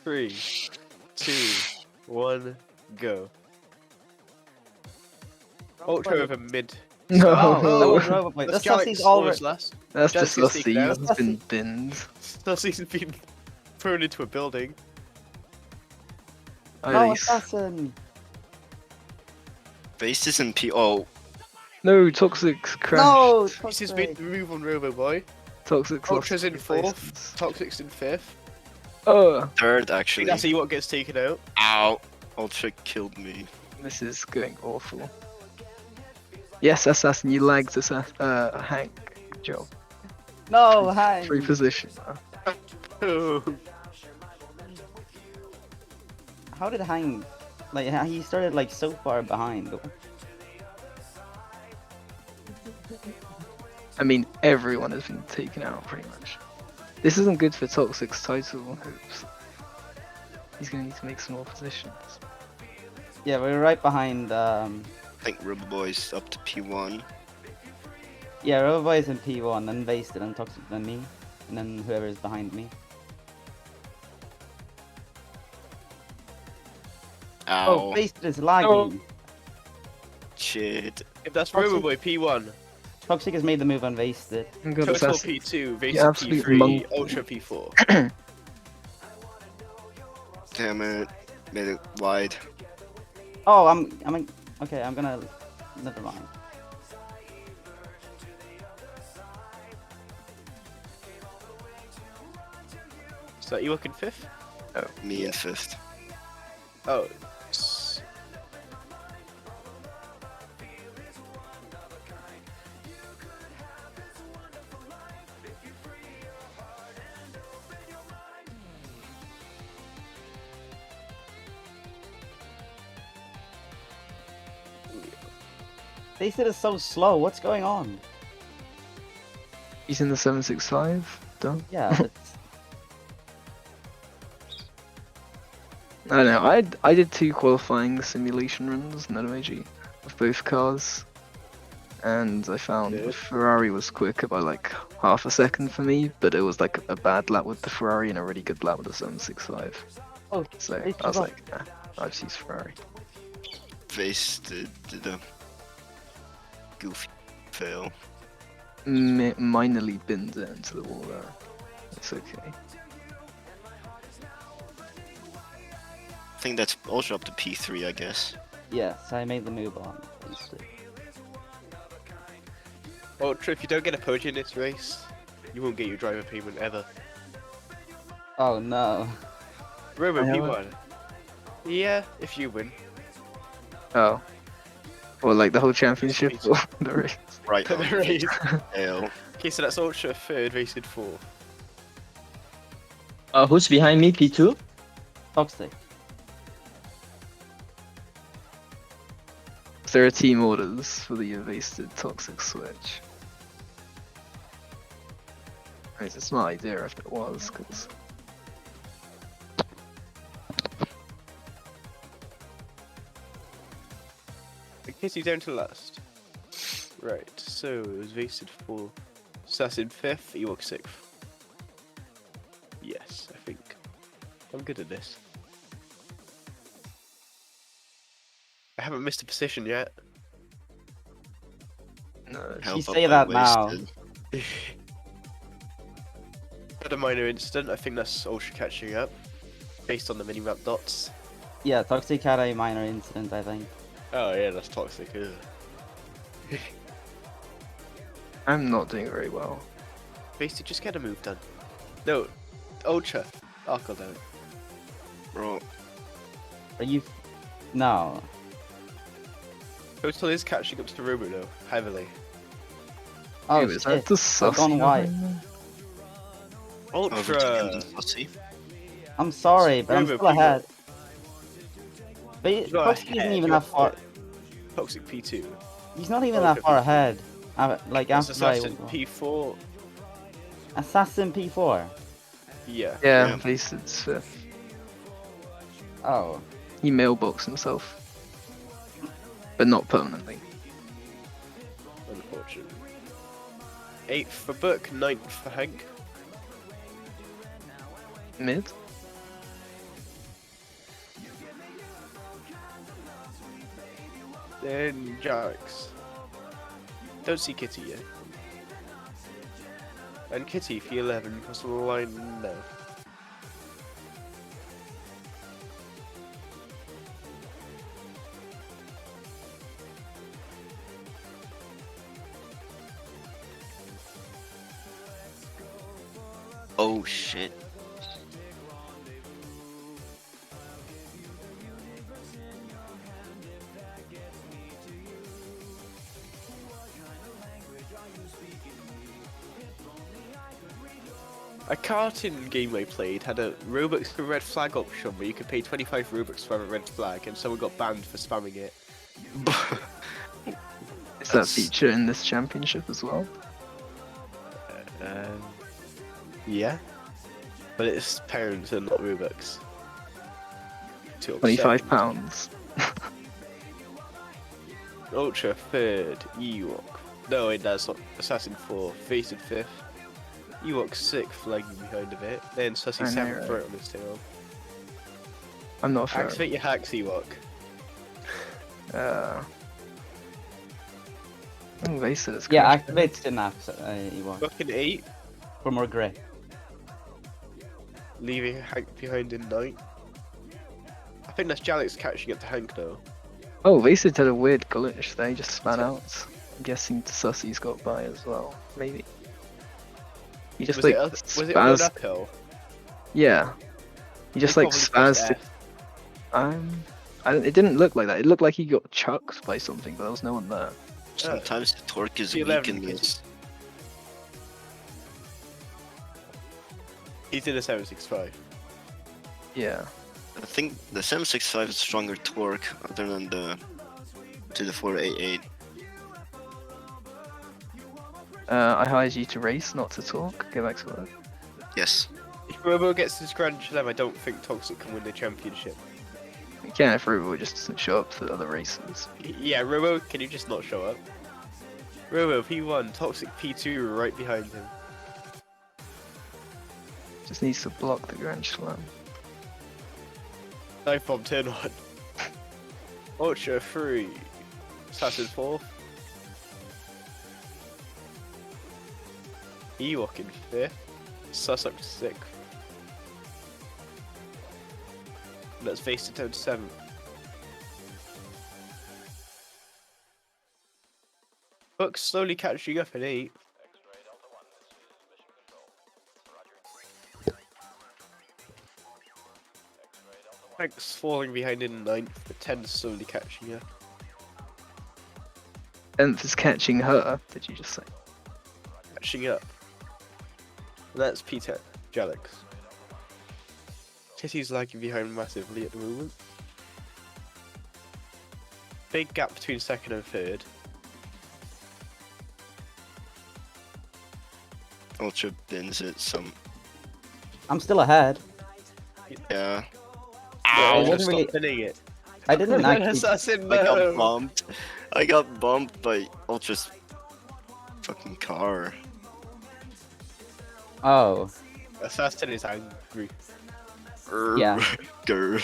3, 2, 1, go. Ultra over mid. No, Oh, that was Roboboy. that's The Sussie's Galaxy already. last. that's Jazz just gets taken Sussy. out. He's been binned. Sussy's been thrown into a building. No, Nice. Assassin. Bases and P. Oh, No, Toxic crashed. No, This has been Toxic. the move on Roboboy. Toxic Ultra's in lost 4th. license. Toxic's in 5th. third I actually. think that's what gets taken out. Ow. Ultra killed me. This is going awful. Yes, Assassin, you lagged Hank. Good job. No, hi. Free position. Oh, How did Hang? Like he started like so far behind. I mean, everyone has been taken out pretty much. This isn't good for Toxic's title hopes. He's gonna need to make some more positions. Yeah, we're right behind. I think Roboboy's up to P1. Yeah, Roboboy's in P1, then Wasted, and Toxic, then me, and then whoever is behind me. Ow. Oh, Wasted is lagging. Shit. if that's Toxic- Roboboy, P1. Toxic has made the move on Wasted. I'm good Total Assassin. P2, Vased absolute P3, monkey. Ultra P4. Damn it. Made it wide. Oh, okay, I'm gonna. Never mind. So you looking 5th? Me in 5th. Oh. Wasted is so slow. What's going on? He's in the 765. Done. Yeah. It's... I don't know. I did 2 qualifying simulation runs in MotoGP of both cars, and I found the Good. Ferrari was quicker by like half a second for me, but it was like a bad lap with the Ferrari and a really good lap with the 765. Oh, So it's I was off. like, nah, I've seen Ferrari. Wasted did a goofy fail. Minorly binned it into the wall there. It's okay. I think that's also up to P3, I guess. Yes, I made the move on Wasted. Ultra, if you don't get a podium in this race, you won't get your driver payment ever. Oh no. Robo I have P1. Yeah, if you win. Oh. Or like the whole championship It's or the race. Right The on. race. Fail. Okay, so that's Ultra 3rd, Vasted 4th. Who's behind me? P2? Toxic. There are team orders for the evasted toxic switch. I mean, it's a smart idea if it was, because Okay, so you're down to last. Right, so it was Vasted 4th. Assassin 5th, Ewok 6th. Yes, I think. I'm good at this. I haven't missed a position yet. no, Help say up that by now. Wasted. Had a minor incident, I think that's Ultra catching up. Based on the minimap dots. Yeah, Toxic had a minor incident, I think. Oh yeah, that's toxic. I'm not doing very well. Vasted, just get a move done. No, Ultra. Oh god damn it. Bro, Are you? No. Total is catching up to the Robo though, heavily. Oh Ew, is that shit. the I've gone Sussy white. behind there? overtaken Ultra. the Sussy. I'm sorry, but I'm Robo still P1. ahead. But You're not Toxic isn't ahead, even you're that far. Toxic P2. He's not even Oh, that okay. far ahead. Like That's after I Assassin P4. Assassin P4. Yeah. Yeah, Yeah. Vasted's 5th. Oh. He mailboxed himself. But not permanently. Unfortunate. 8th for Book, 9th for Hank. Mid? Then Jax. Don't see Kitty yet. And Kitty for 11 across the line now. Oh shit. A cartoon game I played had a Robux for red flag option where you could pay 25 Robux for a red flag and someone got banned for spamming it. Is that That's- feature in this championship as well? Yeah. But it's pounds and not Robux. £25. Ultra third, Ewok. No, wait, that's not Assassin 4, Faced 5th. Ewok 6th, lagging behind a bit. Then Sussy I know, 7th, right? right on his tail. I'm not sure. Activate your hacks, Ewok. Oh, Vaser is Yeah, crashed. activate Synapse, Ewok, Fucking 8, for more grey. leaving Hank behind in 9. I think that's Jalix catching up to Hank though. Oh, Vaser did a weird glitch. They just span out. I'm guessing Sussy's got by as well. Maybe. He just Was like it going spazzed. uphill? Yeah. He just He like probably pressed spazzed. F. It didn't look like that. It looked like he got chucked by something, but there was no one there. Sometimes the torque is C11 weak in because- this. He's in a 765. Yeah. I think the 765 is stronger torque other than the 488. I hired you to race, not to talk. Go back to work. Yes. If Robo gets his Grand Slam, I don't think Toxic can win the championship. You can if Robo just doesn't show up for the other races. Yeah, Robo, can you just not show up? Robo, P1, Toxic P2 right behind him. Just needs to block the Grand Slam. Knife Bomb, turn on. Ultra 3, Assassin 4th. Ewok in 5th. Sussup 6th. Let's face it down to 7th. Buck's slowly catching up in 8th. Hank's falling behind in 9th, but 10's slowly catching up. 10th is catching her, did you just say? Catching up. And that's Peter Jalix. Kitty's lagging behind massively at the moment. Big gap between 2nd and 3rd. Ultra bins it some. I'm still ahead. Yeah. I Ow. wasn't Really- really it. I didn't actually. Assassin, I got no! bumped. I got bumped by Ultra's fucking car. Oh, Assassin is angry. Yeah. Grr.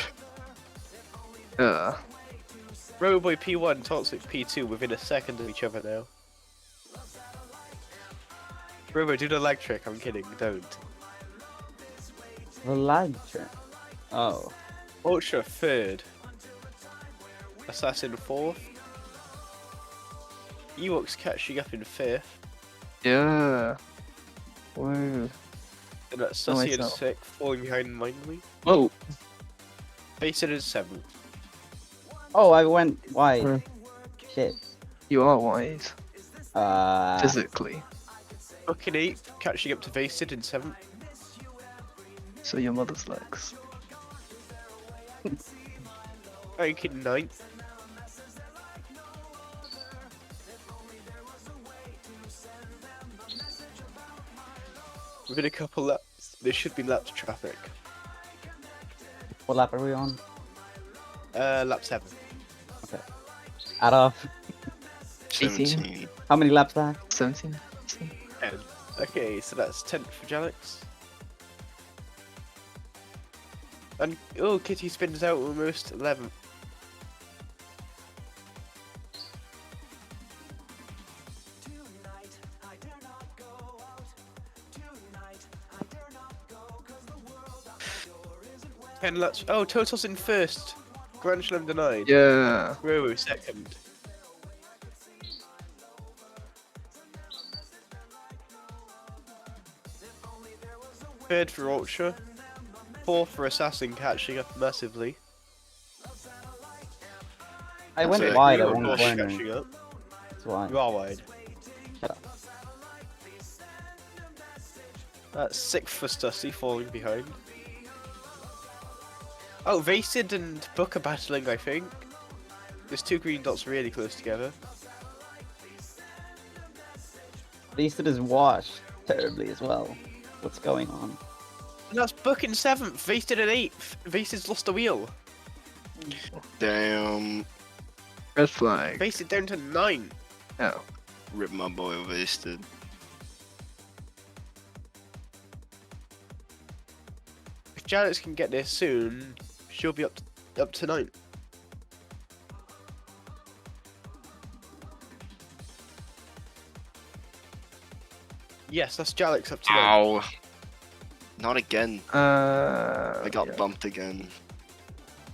Roboboy P1, Toxic P2 within a second of each other now. Robo, do the leg trick, I'm kidding, don't. the lag trick. Oh, Ultra 3rd. Assassin 4th. Ewok's catching up in 5th. Yeah. Whoa. And that's Oh, I Sussy in saw. 6th, falling behind Mindly. Whoa. Basin in 7th. oh, I went wide. Hmm. Shit. You are wise. Uh, Physically. Buck in 8th, catching up to Vasted in 7th. So your mother's legs. Hank in 9th. Within a couple laps, there should be laps traffic. what lap are we on? Lap 7. Out of 18. 17. how many laps back? 17. 10. Okay, so that's 10th for Jalix. And, oh, Kitty spins out almost 11th. 10 laps. Oh, Totos in first. Grand Slam denied. Yeah. Robo second. Third for Ultra. Fourth for Assassin, catching up massively. I went Third, wide you at were one both corner. Catching up. That's why. You are wide. Shut up. That's sixth for Stussy, falling behind. Oh, Vasted and Book are battling, I think. There's two green dots really close together. At least it is washed terribly as well. What's going on? And that's Book in seventh, Vasted in eighth. Vasted's lost a wheel. Damn. Red flag. Vasted down to ninth. Oh. Rip my boy wasted. If Janet can get there soon, she'll be up to ninth. Yes, that's Jalix up to ninth. Ow. Not again. I got yeah. bumped again.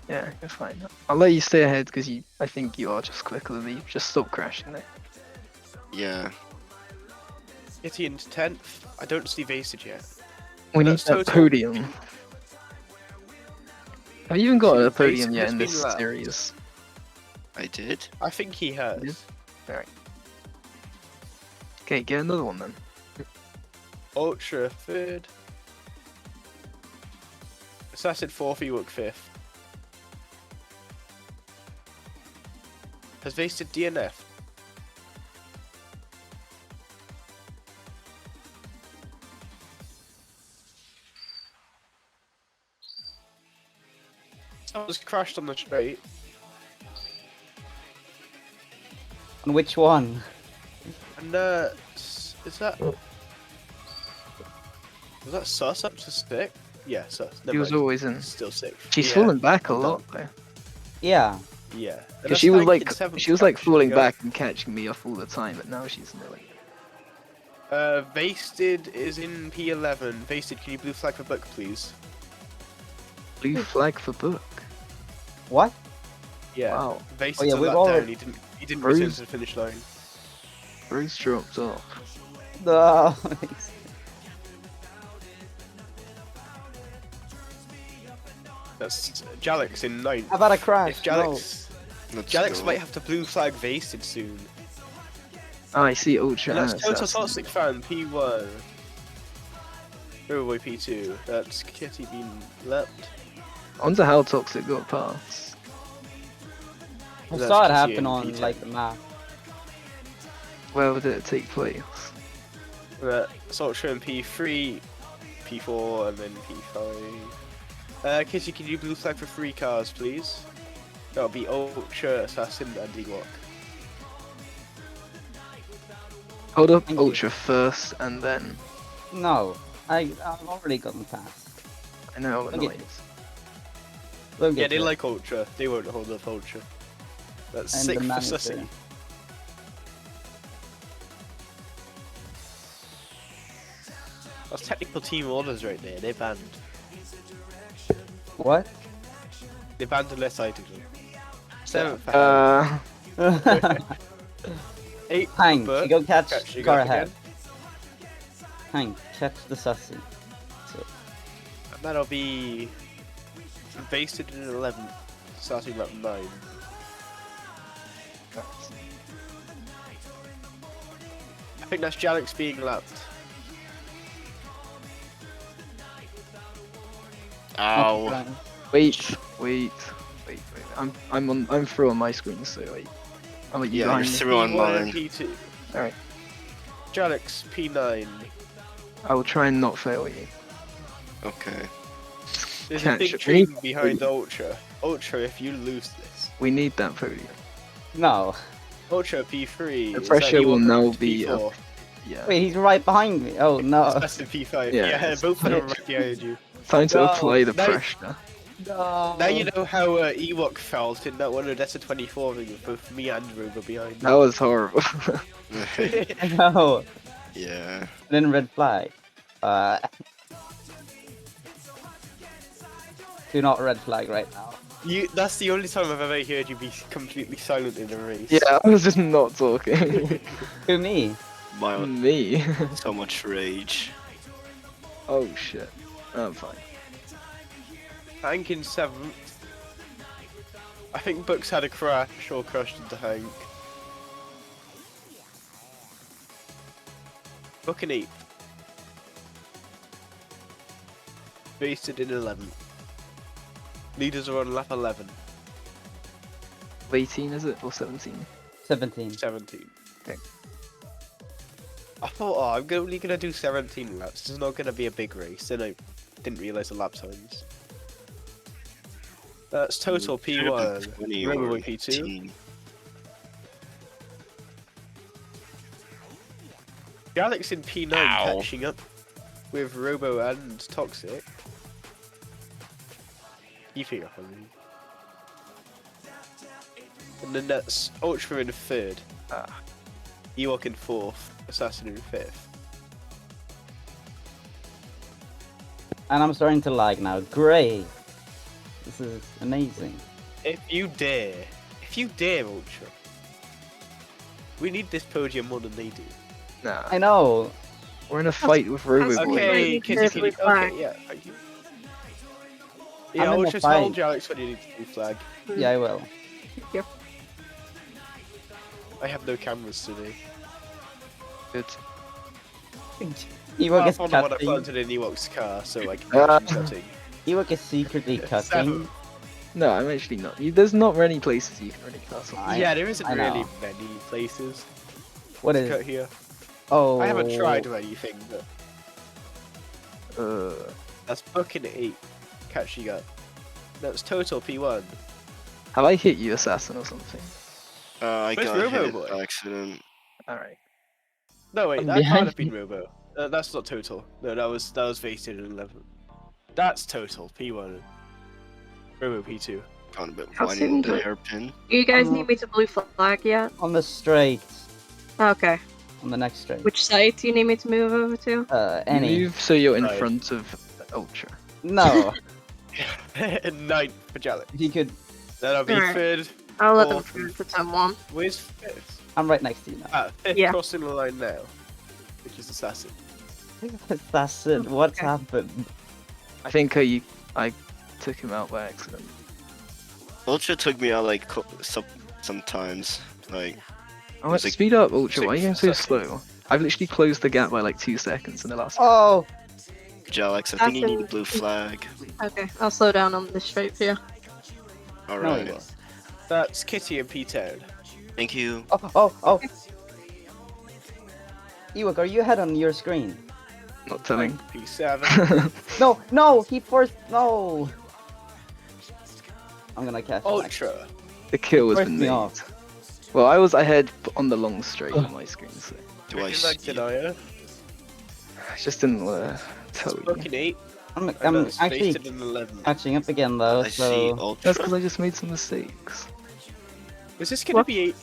Yeah, you're fine. I'll let you stay ahead because I think you are just quicker than me. Just stop crashing there. Yeah. Kitty into 10th. I don't see Vasted yet. We need That's that total. podium. Have you even got See, a podium Vasted yet has in been this lapped. series? I did. I think he has. Yes. Alright. Okay, get another one then. Ultra third. Assassin fourth, Ewok fifth. Has Vasted DNF? Someone's crashed on the straight. On which one? And is that... Was that Sus up to stick? Yeah, Sus. She Never was mind. always in. Still sick. She's Yeah, fallen back a I'm lot though. Yeah. Yeah. And Because she was that's like, in seventh she was like catching falling up. back and catching me off all the time, but now she's nearly. Vasted is in P11. Vasted, can you blue flag for Book, please? Blue flag for book. What? Yeah. Wow. Vasted Oh, yeah, on we've that already- down. He didn't Bruce- return to the finish line. Rose dropped off. No. That's Jalix in ninth. How about a crash? If Jalix, Let's Jalix go. might have to blue flag Vasted soon. Oh, I see Ultra And and that's Total Assassin. Toxic Fan P1. Overboy P2. That's Kitty being leapt. I wonder how Toxic got past. I That's saw it Kitty happen in on P10. like the map. Where did it take place? That's Ultra in P3, P4, and then P5. Kitty, can you blue flag for 3 cars, please? That'll be Ultra, Assassin, and Ewok. Hold up Thank you. Ultra first, and then No, I've already gotten past. I know how Okay. annoying. Look Yeah, at they it. like Ultra. They won't hold up Ultra. That's And 6 the for manager. Sussy. That's technical team orders right there. They're banned. What? They're banned unless I do them. 7th for Eight Hang, for you go catch Catch, you car got ahead. again. Hang, catch the sussy. And that'll be Vasted in 11th, starting lap 9. I think that's Jalix being lapped. Ow. Wait. I'm through on my screen, so wait. I'll let you Yeah, behind you're me. through on P1 and mine. P2. Alright. Jalix P9. I will try and not fail you. Okay. There's Catch a big it. tree We- behind Ultra. Ultra, if you lose this. We need that podium. No. Ultra P3. The is pressure that you will want now to be P4. up. Yeah. Wait, he's right behind me. Oh no. That's in P5. Yeah, Yeah, it's both of them are fine. right behind you. Time to No, apply the no. pressure. No. Now you know how Ewok felt in that one Odessa 24 ring with both me and Rover behind That was horrible. you. No. Yeah. Then red flag. Do not red flag right now. That's the only time I've ever heard you be completely silent in a race. Yeah, I was just not talking. Who, me? My Me. so much rage. Oh shit. I'm fine. Hank in 7th. I think Bucks had a crash or crashed into Hank. Buck in 8th. Wasted in 11th. Leaders are on lap 11. 18 is it or 17? 17. 17. Okay. I thought, oh, I'm only gonna do 17 laps. This is not gonna be a big race. Then I didn't realise the lap times. That's total P1. 20 Robo or P2. 18. Galax in P9 Ow. catching up with Robo and Toxic. Keeping up on me. And then that's Ultra in 3rd. Ewok in 4th. Assassin in 5th. And I'm starting to lag now. Great. This is amazing. If you dare, Ultra. We need this podium more than they do. Nah. I know. We're in a fight with Robo that's Boy. Okay, you Kitty, carefully Kitty. flag. Okay, yeah, thank you. I'm Yeah, in the Ultra, tell fight. Alex when you need to do flag. Yeah, I will. I have no cameras today. Good. Ewok I is found the one I cutting. planted in Ewok's car, so I can Ah. catch him cutting. Ewok is secretly cutting. 7. No, I'm actually not. There's not many places you can really castle. Yeah, there isn't I really know. many places What to is? cut here. Oh. I haven't tried or anything, but that's booking 8. Catching up. That's total P1. Have I hit you, Assassin, or something? I Where's got hit Robo Boy? by accident. Alright. No wait, I'm that behind can't have been you. Robo. That's not total. No, that was wasted in 11. That's total P1. Robo P2. Found a bit How whining soon with do the it- hairpin. You guys need me to blue flag yet? On the straight. Okay. On the next straight. Which site do you need me to move over to? Any. Move so you're in Right. front of Ultra. No. 9th for Jalek. If you could. Then I'll be Alright. 3rd. I'll let them Fourth. through for 10-1. Where's 5th? I'm right next to you now. 5th Yeah. crossing the line now. Which is Assassin. That's it. What's Okay. happened? I think I took him out by accident. Ultra took me out like sometimes. Like, Oh, let's like speed up, Ultra. Why are you going so 6 slow? I've literally closed the gap by like 2 seconds in the last. Oh. Jalex, I think you need a Assassin. blue flag. Okay, I'll slow down on this straight for you. No, Alright. you will. That's Kitty and P10. Thank you. Oh. Ewok, are you ahead on your screen? Not telling. P7. No, he forced. No. I'm gonna catch him. Ultra. The kill has First been me made. off. Well, I was ahead on the long straight on my screen, so Do I Like see? Denier. I just didn't want to tell you. Booking 8. I'm And that's actually wasted in 11. catching up again though. I see So Ultra. That's because I just made some mistakes. Is this gonna What? be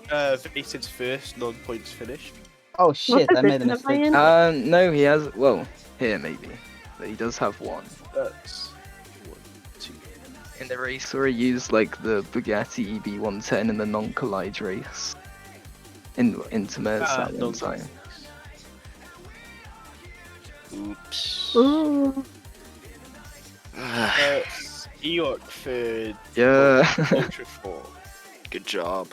Vasted's first non-points finish? oh shit, I made a position am I mistake. in? No, he has. Well, here maybe, but he does have one. That's 1, 2. In the race where he used like the Bugatti EB110 in the non-collide race. Into Mers Ah, that one non-collide. time. Oops. Ooh. That's Ewok for Yeah. Ultra 4. Good job.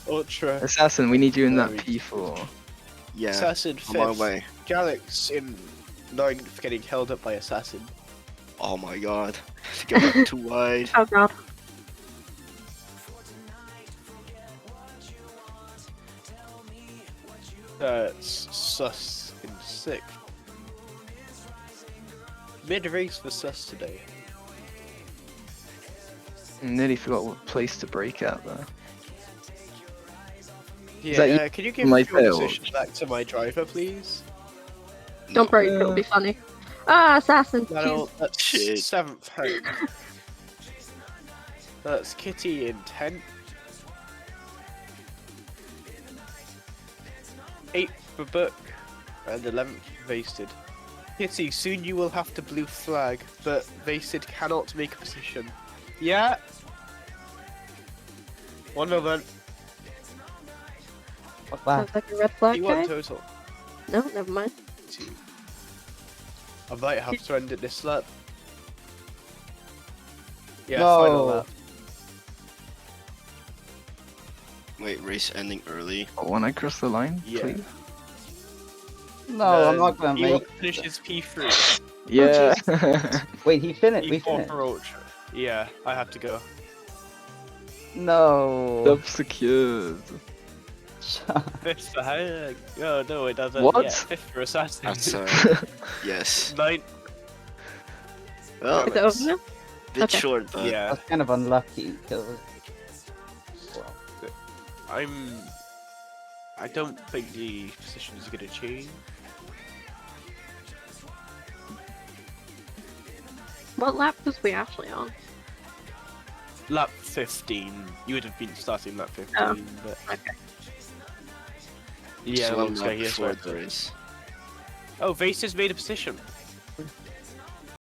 Ultra. Assassin, we need you in that Very- P4. Yeah. Assassin On my 5th. way. Galax in 9th getting held up by Assassin. Oh my god. I think I went too wide. Oh god. That's Sus in 6th. Mid-race for Sus today. Nearly forgot what place to break at there. Yeah, that you- can you give my your fail? position back to my driver, please? Don't break, it'll be funny. Ah, assassin. Jeez. That's Shit. 7th Hank. That's Kitty in 10th. 8th for Book. And 11th Vasted. Kitty, soon you will have to blue flag, but Vasted cannot make a position. Yeah. 1 moment. Fuck that. Sounds like a red flag 1 guy. total. No, never mind. 2. I might have to end it this lap. Yeah, final No. lap. Wait, race ending early. When I cross the line, Yeah. please. No, I'm not gonna He make. finishes P3. Yeah. Wait, he finished. We P4 finished. for Ultra. Yeah, I have to go. No. Dub secured. Fifth for Hag. Oh no, it doesn't. What? Yeah, 5th for Assassin. That's yes. 9th. Well, Is it over now? bit Okay. short, but Yeah, That's kind of unlucky because. I don't think the positions are gonna change. What lap was we actually on? Lap 15. You would have been starting lap 15, Oh. but Okay. yeah, just the one longest lap guy here. before the race. Oh, Vase has made a position.